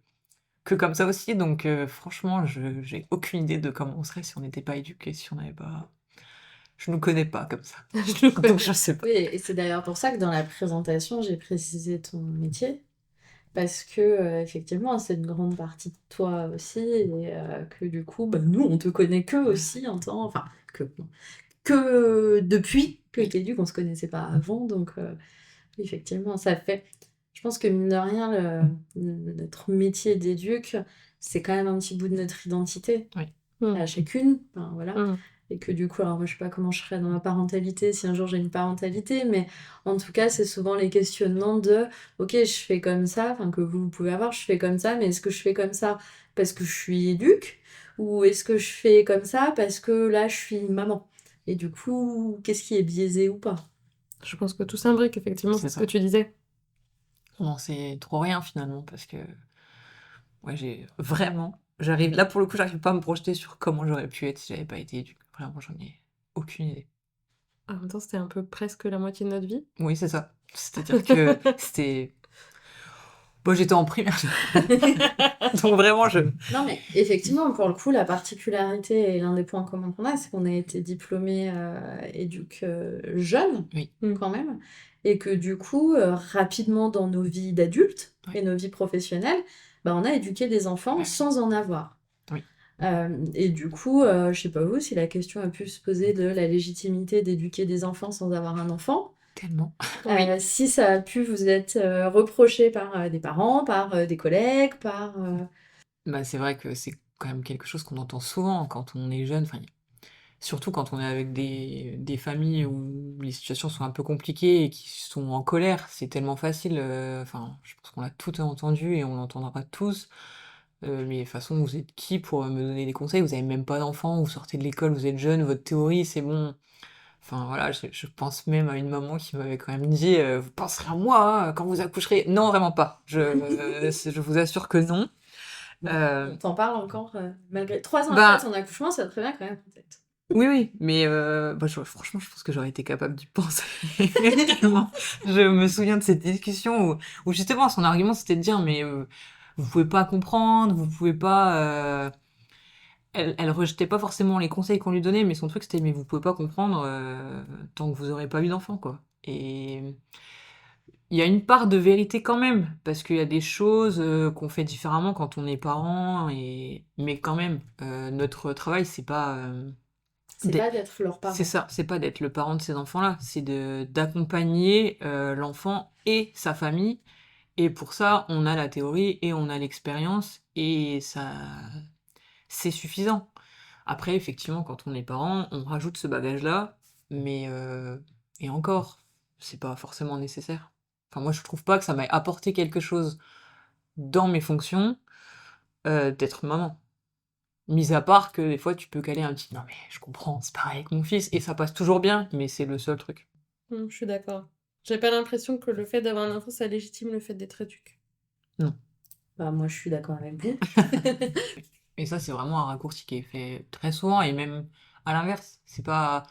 comme ça aussi, donc franchement, j'ai aucune idée de comment on serait si on n'était pas éduqué, si on n'avait pas. Je nous connais pas comme ça. Je le Donc connais. je sais pas. Oui, et c'est d'ailleurs pour ça que dans la présentation, j'ai précisé ton métier. Parce que, effectivement, c'est une grande partie de toi aussi, et que du coup, bah, nous, on te connaît que aussi en temps. Enfin, non. Que depuis que t'es dû, qu'on se connaissait pas avant. Donc, effectivement, ça fait. Je pense que mine de rien, notre métier d'éduc, c'est quand même un petit bout de notre identité Oui. à chacune. Enfin, voilà. Mm. Et que du coup, alors moi je sais pas comment je serai dans ma parentalité, si un jour j'ai une parentalité, mais en tout cas, c'est souvent les questionnements de ok, je fais comme ça, enfin que vous pouvez avoir, je fais comme ça, mais est-ce que je fais comme ça parce que je suis éduque ou est-ce que je fais comme ça parce que là je suis maman? Et du coup, qu'est-ce qui est biaisé ou pas? Je pense que tout s'imbrique, effectivement, C'est c'est ce ça. que tu disais. Non, c'est trop rien finalement, parce que ouais, j'arrive là pour le coup, j'arrive pas à me projeter sur comment j'aurais pu être si j'avais pas été éduquée. Vraiment, j'en ai aucune idée. En même temps, c'était un peu presque la moitié de notre vie. Oui, c'est ça. C'est-à-dire que c'était. Bon, j'étais en primaire, donc vraiment, Non, mais effectivement, pour le coup, la particularité et l'un des points communs qu'on a, c'est qu'on a été diplômé éduc jeune, Oui. quand même, et que du coup, rapidement dans nos vies d'adultes Oui. et nos vies professionnelles, bah, on a éduqué des enfants sans en avoir. Oui. Et du coup, je sais pas vous, si la question a pu se poser de la légitimité d'éduquer des enfants sans avoir un enfant. Tellement. Si ça a pu vous être reproché par des parents, par des collègues, par... Bah, c'est vrai que c'est quand même quelque chose qu'on entend souvent quand on est jeune, enfin, surtout quand on est avec des familles où les situations sont un peu compliquées et qui sont en colère. C'est tellement facile, enfin, je pense qu'on l'a tout entendu et on l'entendra tous. Mais de toute façon, vous êtes qui pour me donner des conseils? Vous avez même pas d'enfants, vous sortez de l'école, vous êtes jeune, votre théorie, c'est bon. Enfin voilà, je pense même à une maman qui m'avait quand même dit, vous penserez à moi quand vous accoucherez. Non, vraiment pas. Je vous assure que non. On t'en parle encore, malgré 3 ans Ben, après ton accouchement, ça te revient quand même en tête. oui, oui, mais bah, franchement, je pense que j'aurais été capable d'y penser. Tellement. Je me souviens de cette discussion où justement son argument c'était de dire mais vous pouvez pas comprendre, vous pouvez pas. Elle rejetait pas forcément les conseils qu'on lui donnait, mais son truc c'était mais vous pouvez pas comprendre tant que vous aurez pas eu d'enfant quoi. Et il y a une part de vérité quand même, parce qu'il y a des choses qu'on fait différemment quand on est parent, mais quand même, notre travail c'est pas. C'est pas d'être leur parent. C'est ça, c'est pas d'être le parent de ces enfants-là, c'est d'accompagner l'enfant et sa famille. Et pour ça, on a la théorie et on a l'expérience et ça, c'est suffisant. Après, effectivement, quand on est parent, on rajoute ce bagage-là, mais et encore, c'est pas forcément nécessaire. Enfin, moi, je trouve pas que ça m'ait apporté quelque chose dans mes fonctions d'être maman. Mis à part que des fois tu peux caler un petit non mais je comprends, c'est pareil avec mon fils et ça passe toujours bien, mais c'est le seul truc. Je suis d'accord. J'ai pas l'impression que le fait d'avoir un enfant, ça légitime le fait d'être éduque. Non. Bah, moi, je suis d'accord avec vous. Et ça c'est vraiment un raccourci qui est fait très souvent et même À l'inverse, c'est pas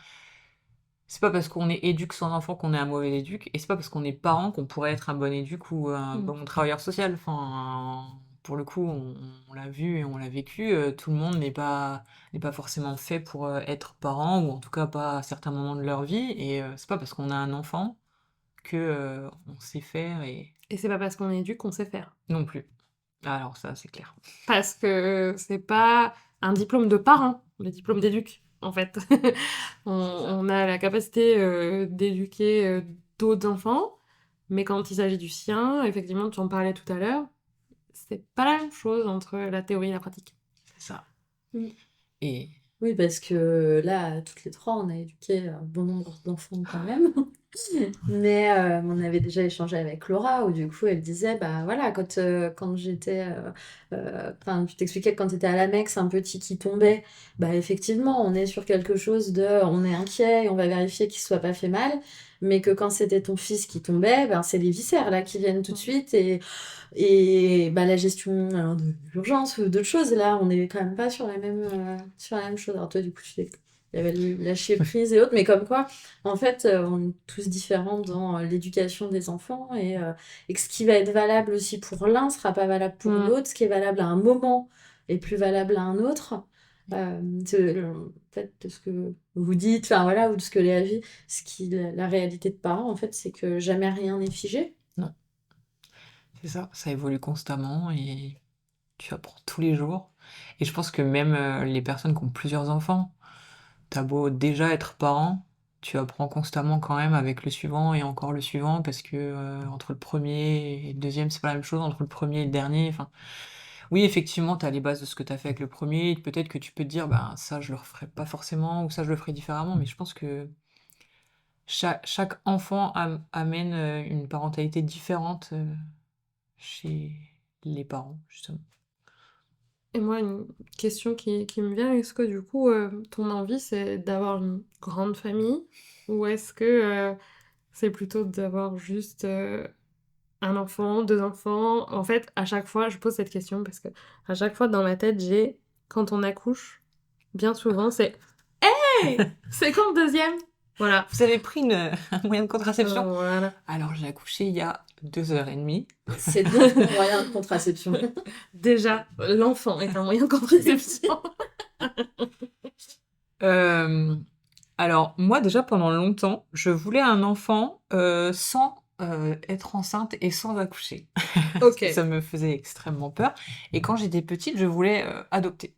parce qu'on est éduque sans enfant qu'on est un mauvais éduque, et c'est pas parce qu'on est parent qu'on pourrait être un bon éduque ou un bon travailleur social. Enfin, pour le coup, on l'a vu et on l'a vécu, tout le monde n'est pas forcément fait pour être parent, ou en tout cas pas à certains moments de leur vie, et c'est pas parce qu'on a un enfant que on sait faire, et Et c'est pas parce qu'on est éduque qu'on sait faire. non plus. Alors ça, c'est clair. Parce que c'est pas un diplôme de parent, le diplôme d'éduc, en fait. On a la capacité d'éduquer d'autres enfants, mais quand il s'agit du sien, effectivement, tu en parlais tout à l'heure, c'est pas la même chose entre la théorie et la pratique. C'est ça. Mm. Et Oui, parce que là, toutes les trois, on a éduqué un bon nombre d'enfants quand même. Mais on avait déjà échangé avec Laura, où du coup, elle disait, bah voilà, quand j'étais... Enfin, tu t'expliquais que quand tu étais à l'Amex, un petit qui tombait, bah effectivement, on est sur quelque chose de... On est inquiet, et on va vérifier qu'il ne soit pas fait mal, mais que quand c'était ton fils qui tombait, ben, c'est les viscères là qui viennent tout de suite, et bah, la gestion alors, de l'urgence ou d'autres choses, là, on n'est quand même pas sur la même chose. Alors toi, du coup, il y avait le lâcher prise et autres, mais comme quoi, en fait, on est tous différents dans l'éducation des enfants, et que ce qui va être valable aussi pour l'un sera pas valable pour l'autre, ce qui est valable à un moment est plus valable à un autre. En fait, de ce que vous dites, enfin voilà, ou de ce que Léa vit, la réalité de parents, en fait, c'est que jamais rien n'est figé. non, c'est ça évolue constamment, et tu apprends tous les jours. Et je pense que même les personnes qui ont plusieurs enfants, t'as beau déjà être parent, tu apprends constamment quand même avec le suivant et encore le suivant, parce que entre le premier et le deuxième, c'est pas la même chose, entre le premier et le dernier. Enfin, oui, effectivement, t'as les bases de ce que t'as fait avec le premier, et peut-être que tu peux te dire, bah ça, je le referai pas forcément, ou ça, je le ferai différemment, mais je pense que chaque enfant amène une parentalité différente chez les parents, justement. Et moi, une question qui me vient, est-ce que du coup, ton envie, c'est d'avoir une grande famille ou est-ce que c'est plutôt d'avoir juste un enfant, deux enfants? En fait, à chaque fois, je pose cette question parce que à chaque fois dans ma tête, j'ai quand on accouche, bien souvent, c'est Hey! C'est quand le deuxième? Voilà. Vous avez pris un moyen de contraception? Voilà. Alors, j'ai accouché il y a 2h30. C'est donc mon moyen de contraception. Déjà, l'enfant est un moyen de contraception. Alors, moi, déjà, pendant longtemps, je voulais un enfant sans être enceinte et sans accoucher. Ok. Ça me faisait extrêmement peur. Et quand j'étais petite, je voulais adopter.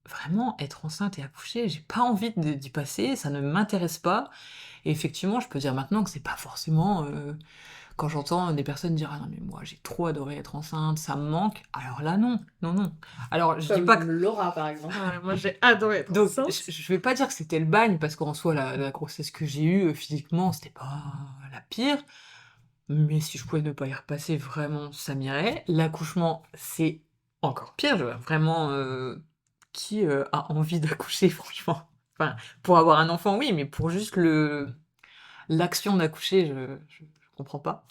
Vraiment, être enceinte et accoucher, j'ai pas envie d'y passer, ça ne m'intéresse pas. Et effectivement, je peux dire maintenant que c'est pas forcément... quand j'entends des personnes dire « Ah non, mais moi, j'ai trop adoré être enceinte, ça me manque », alors là, non, non, non. Alors, je dis Comme pas que... Laura, par exemple. Voilà, moi, j'ai adoré être Donc, enceinte. je vais pas dire que c'était le bagne, parce qu'en soi, la grossesse que j'ai eue, physiquement, c'était pas la pire. Mais si je pouvais ne pas y repasser, vraiment, ça m'irait. L'accouchement, c'est encore pire. Vraiment, qui a envie d'accoucher, franchement? Enfin, pour avoir un enfant, oui, mais pour juste l'action d'accoucher, je comprends pas.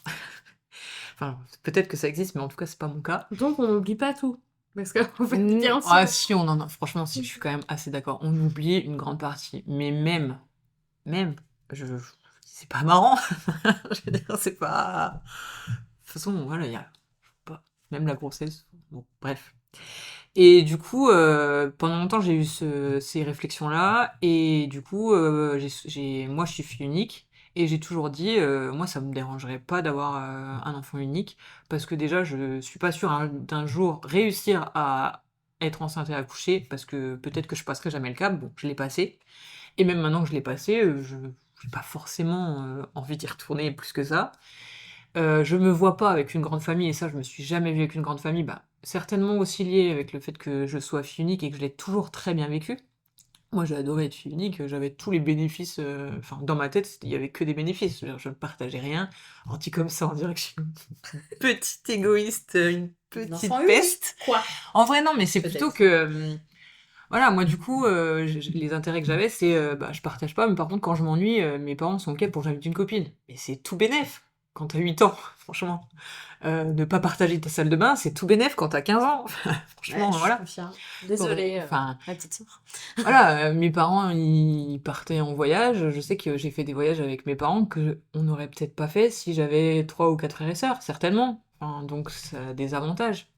Enfin, peut-être que ça existe, mais en tout cas, c'est pas mon cas. Donc, on n'oublie pas tout. Parce qu'en fait, bien sûr. Ah si, on en a... Franchement, si, je suis quand même assez d'accord. On oublie une grande partie. Mais même, c'est pas marrant. Je veux dire, c'est pas... De toute façon, voilà, il y a pas... Même la grossesse, bon, bref. Et du coup, pendant longtemps, j'ai eu ces réflexions-là, et du coup, moi, je suis fille unique, et j'ai toujours dit, moi, ça me dérangerait pas d'avoir un enfant unique, parce que déjà, je suis pas sûre d'un jour réussir à être enceinte et accoucher, parce que peut-être que je passerai jamais le cap. Bon, je l'ai passé, et même maintenant que je l'ai passé, je j'ai pas forcément envie d'y retourner plus que ça. Je me vois pas avec une grande famille, et ça, je me suis jamais vue avec une grande famille. Bah, certainement aussi lié avec le fait que je sois fille unique et que je l'ai toujours très bien vécu. Moi, j'ai adoré être fille unique, j'avais tous les bénéfices, enfin, dans ma tête, il y avait que des bénéfices. Je ne partageais rien. Alors, dit comme ça, on dirait que je suis une petite égoïste, une petite Enfant peste. unique, quoi. En vrai, non, mais c'est Peut-être. plutôt que... voilà, moi, du coup, les intérêts que j'avais, c'est, bah, je partage pas, mais par contre, quand je m'ennuie, mes parents sont OK pour que j'invite une copine. Mais c'est tout bénef quand t'as 8 ans, franchement. Ne pas partager ta salle de bain, c'est tout bénef quand t'as 15 ans. Franchement, Je voilà. confirme. Désolée, Enfin, ma petite sœur. voilà, mes parents, ils partaient en voyage. Je sais que j'ai fait des voyages avec mes parents que on n'aurait peut-être pas fait si j'avais 3 ou 4 frères et sœurs, certainement. Enfin, donc ça a des avantages.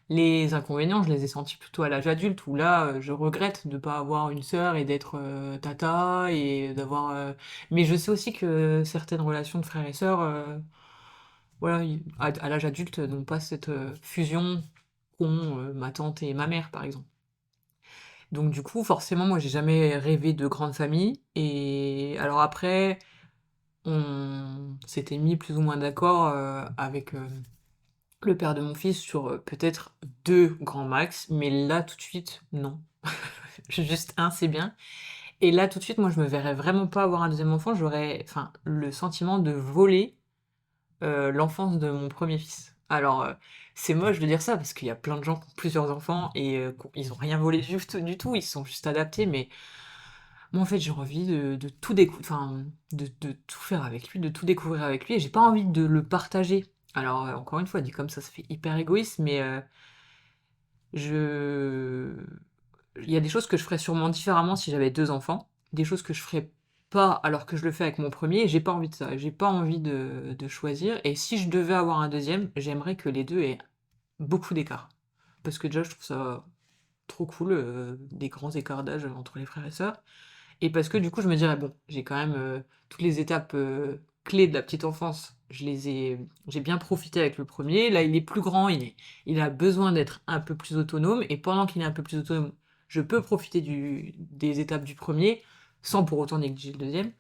Les inconvénients, je les ai sentis plutôt à l'âge adulte, où là, je regrette de pas avoir une sœur et d'être tata et d'avoir. Mais je sais aussi que certaines relations de frères et sœurs, voilà, à l'âge adulte, n'ont pas cette fusion qu'ont ma tante et ma mère, par exemple. Donc du coup, forcément, moi, j'ai jamais rêvé de grande famille. Et alors après, on s'était mis plus ou moins d'accord avec le père de mon fils sur peut-être 2 grands max, mais là tout de suite, non. Juste un, c'est bien. Et là tout de suite, moi je me verrais vraiment pas avoir un deuxième enfant, j'aurais enfin le sentiment de voler l'enfance de mon premier fils. Alors c'est moche de dire ça parce qu'il y a plein de gens qui ont plusieurs enfants et ils ont rien volé juste du tout, ils se sont juste adaptés, mais moi en fait j'ai envie de tout enfin de tout faire avec lui, de tout découvrir avec lui, et j'ai pas envie de le partager. Alors encore une fois, dit comme ça fait hyper égoïste, mais je il y a des choses que je ferais sûrement différemment si j'avais 2 enfants, des choses que je ferais pas alors que je le fais avec mon premier. Et j'ai pas envie de ça. J'ai pas envie de choisir, et si je devais avoir un deuxième, j'aimerais que les 2 aient beaucoup d'écart. Parce que déjà je trouve ça trop cool, des grands écarts d'âge entre les frères et sœurs, et parce que du coup je me dirais: «Bon, j'ai quand même, toutes les étapes, clés de la petite enfance, j'ai bien profité avec le premier. Là il est plus grand, il a besoin d'être un peu plus autonome, et pendant qu'il est un peu plus autonome, je peux profiter des étapes du premier sans pour autant négliger le deuxième.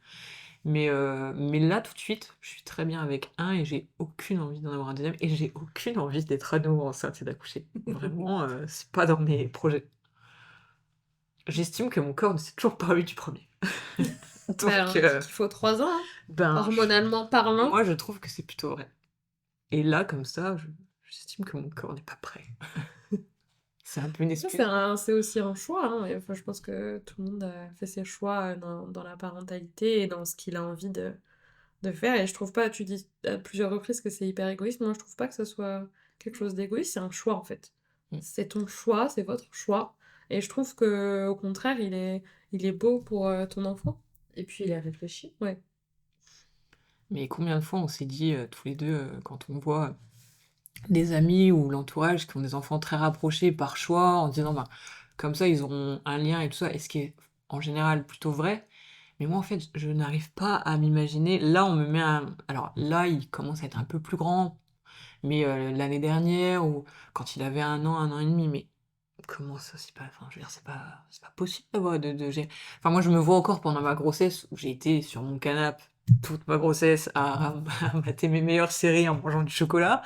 Mais là, tout de suite, je suis très bien avec un et j'ai aucune envie d'en avoir un deuxième, et j'ai aucune envie d'être à nouveau enceinte et d'accoucher. Vraiment, c'est pas dans mes projets. J'estime que mon corps ne s'est toujours pas remis du premier. Donc, Il faut 3 ans, hein, ben, hormonalement parlant. moi, je trouve que c'est plutôt vrai. Et là, comme ça, j'estime que mon corps n'est pas prêt. C'est un peu une excuse. C'est aussi un choix, hein. Et, enfin, je pense que tout le monde a fait ses choix dans la parentalité et dans ce qu'il a envie de faire. Et je trouve pas, tu dis à plusieurs reprises que c'est hyper égoïste. Moi, je trouve pas que ce soit quelque chose d'égoïste, c'est un choix en fait. Mm. C'est ton choix, c'est votre choix. Et je trouve que au contraire, il est beau pour ton enfant. Et puis, il a réfléchi. Ouais. Mais combien de fois on s'est dit, tous les deux, quand on voit des amis ou l'entourage qui ont des enfants très rapprochés par choix, en se disant, ben, comme ça, ils auront un lien et tout ça, et ce qui est en général plutôt vrai. Mais moi, en fait, je n'arrive pas à m'imaginer. Là, on me met un. Alors là, il commence à être un peu plus grand, mais l'année dernière, ou quand il avait 1 an et demi, mais comment ça, c'est pas. Enfin, je veux dire, c'est pas possible d'avoir Enfin, moi, je me vois encore pendant ma grossesse où j'ai été sur mon canapé toute ma grossesse à mater mes meilleures séries en mangeant du chocolat.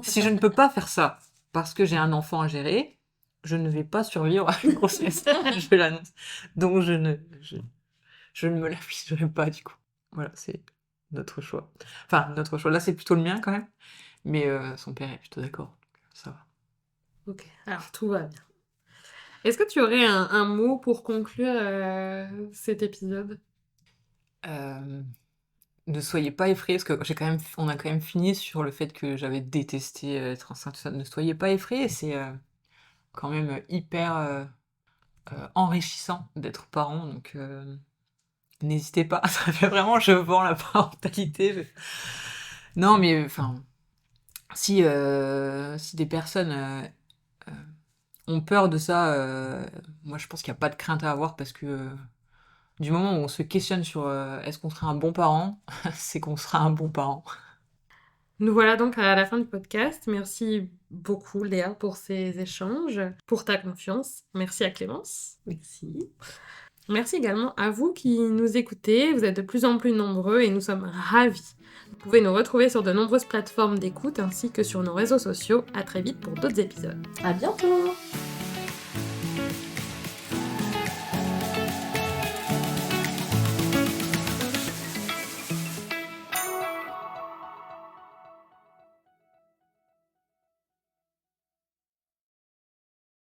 Si je ne peux pas faire ça parce que j'ai un enfant à gérer, je ne vais pas survivre à une grossesse. Je l'annonce. Donc, je ne me l'afficherai pas, du coup. Voilà, c'est notre choix. Enfin, notre choix. Là, c'est plutôt le mien, quand même. Mais son père est plutôt d'accord. Donc, ça va. Ok, alors tout va bien. Est-ce que tu aurais un mot pour conclure cet épisode? Ne soyez pas effrayés, parce que on a quand même fini sur le fait que j'avais détesté être enceinte, tout ça. Ne soyez pas effrayés, c'est quand même hyper enrichissant d'être parent, donc n'hésitez pas. Ça fait vraiment, je vends la parentalité. Non, mais enfin, si des personnes euh, ont peur de ça, moi je pense qu'il n'y a pas de crainte à avoir, parce que du moment où on se questionne sur est-ce qu'on sera un bon parent, c'est qu'on sera un bon parent. Nous voilà donc à la fin du podcast. Merci beaucoup Léa pour ces échanges, pour ta confiance. Merci à Clémence. Merci. Merci également à vous qui nous écoutez. Vous êtes de plus en plus nombreux et nous sommes ravis. Vous pouvez nous retrouver sur de nombreuses plateformes d'écoute ainsi que sur nos réseaux sociaux. À très vite pour d'autres épisodes. À bientôt!